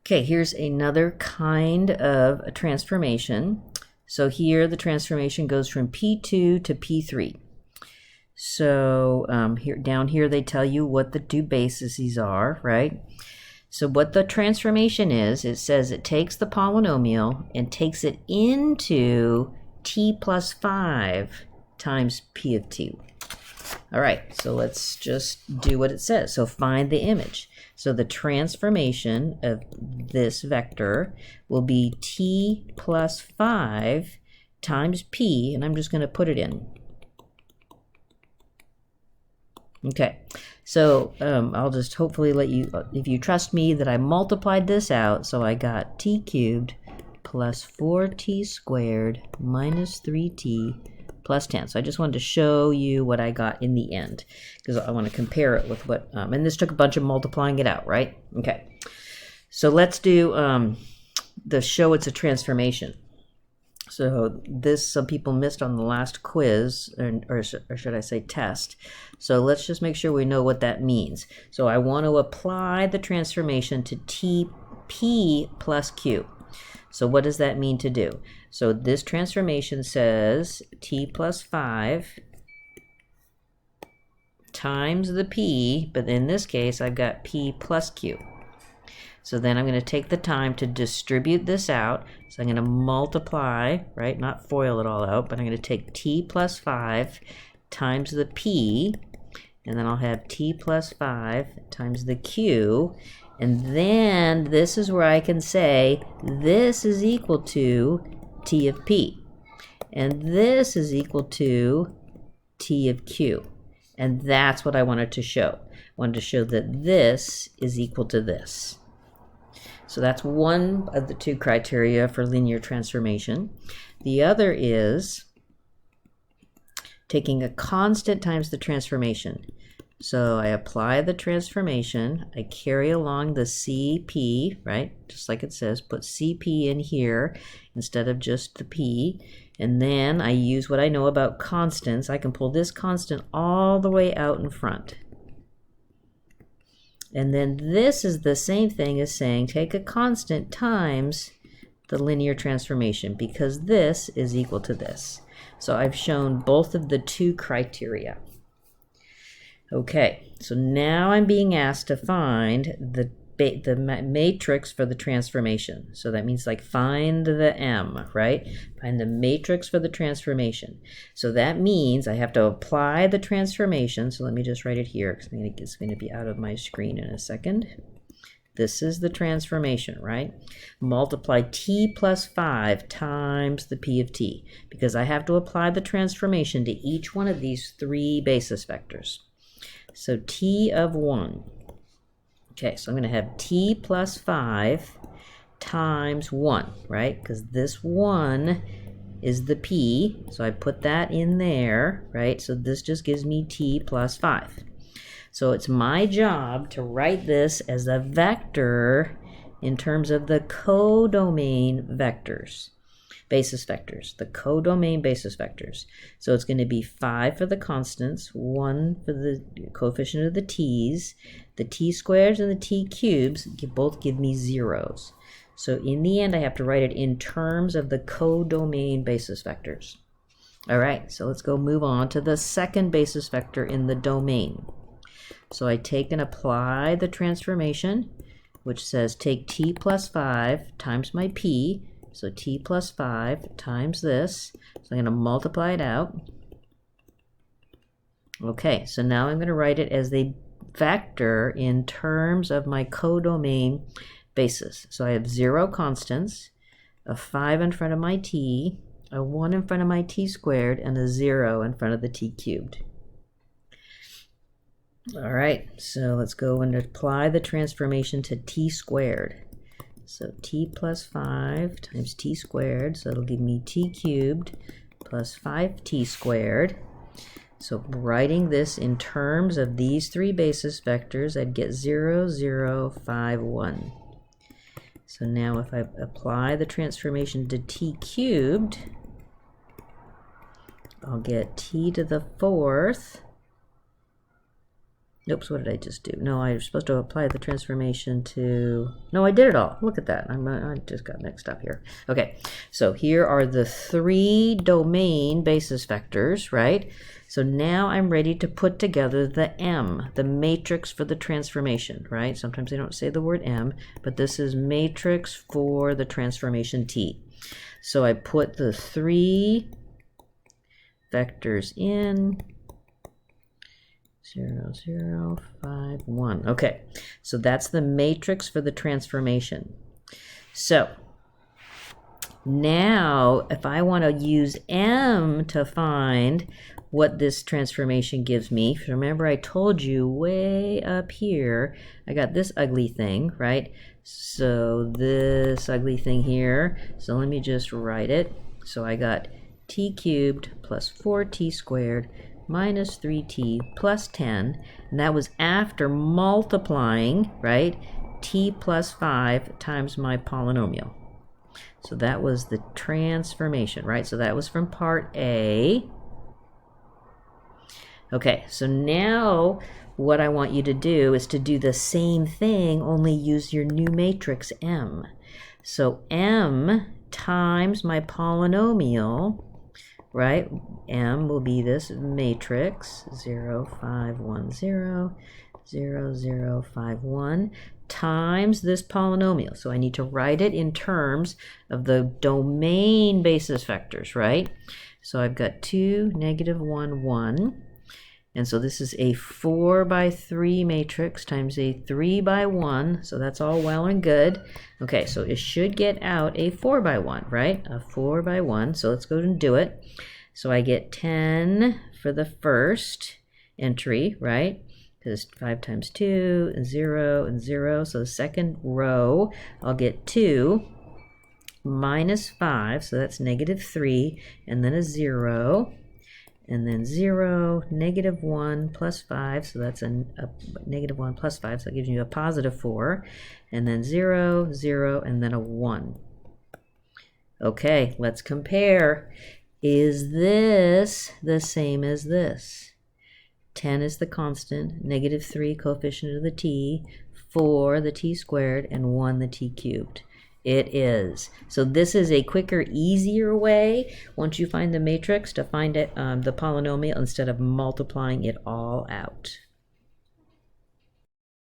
Okay, here's another kind of a transformation. So here the transformation goes from P2 to P3. So down here they tell you what the two bases are, right? So what the transformation is, it says it takes the polynomial and takes it into t plus 5 times p of t. All right, so let's just do what it says. So find the image. So the transformation of this vector will be t plus 5 times p, and I'm just going to put it in. Okay, so I'll just hopefully let you, if you trust me, that I multiplied this out, so I got t cubed plus 4t squared minus 3t plus 10. So I just wanted to show you what I got in the end, because I want to compare it with what, and this took a bunch of multiplying it out, right? Okay, so let's do the show it's a transformation. So this, some people missed on the last quiz, or should I say test. So let's just make sure we know what that means. So I want to apply the transformation to tp plus q. So what does that mean to do? So this transformation says t plus 5 times the p, but in this case I've got p plus q. So then I'm going to take the time to distribute this out. So I'm going to multiply, right, not FOIL it all out, but I'm going to take t plus 5 times the p, and then I'll have t plus 5 times the q, and then this is where I can say this is equal to t of p, and this is equal to t of q. And that's what I wanted to show. I wanted to show that this is equal to this. So that's one of the two criteria for linear transformation. The other is taking a constant times the transformation. So I apply the transformation, I carry along the CP, right? Just like it says, put CP in here instead of just the P. And then I use what I know about constants. I can pull this constant all the way out in front. And then this is the same thing as saying take a constant times the linear transformation, because this is equal to this. So I've shown both of the two criteria. Okay, so now I'm being asked to find the matrix for the transformation. So that means like find the M, right? Find the matrix for the transformation. So that means I have to apply the transformation. So let me just write it here, because it's going to be out of my screen in a second. This is the transformation, right? Multiply t plus 5 times the p of t, because I have to apply the transformation to each one of these three basis vectors. So t of 1. Okay, so I'm going to have t plus 5 times 1, right? Because this 1 is the p, so I put that in there, right? So this just gives me t plus 5. So it's my job to write this as a vector in terms of the codomain vectors, basis vectors, the codomain basis vectors. So it's going to be 5 for the constants, 1 for the coefficient of the t's. The t squares and the t cubes both give me zeros. So in the end, I have to write it in terms of the codomain basis vectors. All right, so let's go move on to the second basis vector in the domain. So I take and apply the transformation, which says take t plus 5 times my p, so t plus 5 times this. So I'm going to multiply it out. Okay, so now I'm going to write it as a vector in terms of my codomain basis. So I have 0 constants, a 5 in front of my t, a 1 in front of my t squared, and a 0 in front of the t cubed. All right, so let's go and apply the transformation to t squared. So t plus 5 times t squared, so it'll give me t cubed plus 5t squared. So writing this in terms of these three basis vectors, I'd get 0, 0, 5, 1. So now if I apply the transformation to t cubed, I'll get t to the 4th Oops, what did I just do? No, I was supposed to apply the transformation to... No, I did it all. Look at that. I just got mixed up here. Okay, so here are the 3 domain basis vectors, right? So now I'm ready to put together the M, the matrix for the transformation, right? Sometimes they don't say the word M, but this is matrix for the transformation T. So I put the 3 vectors in... 0, 0, 5, 1. Okay, so that's the matrix for the transformation. So now if I want to use M to find what this transformation gives me, remember I told you way up here, I got this ugly thing, right? So this ugly thing here, so let me just write it. So I got t cubed plus 4t squared minus 3t plus 10, and that was after multiplying, right, t plus 5 times my polynomial. So that was the transformation, right? So that was from part A. Okay, so now what I want you to do is to do the same thing, only use your new matrix M. So M times my polynomial, right? M will be this matrix 0, 5, 1, 0, 0, 0, 5, 1 times this polynomial. So I need to write it in terms of the domain basis vectors, right? So I've got 2, negative 1, 1. And so this is a 4 by 3 matrix times a 3 by 1. So that's all well and good. Okay, so it should get out a 4 by 1, right? A 4 by 1. So let's go and do it. So I get 10 for the first entry, right? Because 5 times 2 is 0 and 0. So the second row, I'll get 2 minus 5. So that's negative 3. And then a 0. And then 0, negative 1 plus 5, so that's a negative 1 plus 5, so that gives you a positive 4. And then 0, 0, and then a 1. Okay, let's compare. Is this the same as this? 10 is the constant, negative 3 coefficient of the t, 4 the t squared, and 1 the t cubed. It is. So this is a quicker, easier way, once you find the matrix, to find it, the polynomial instead of multiplying it all out.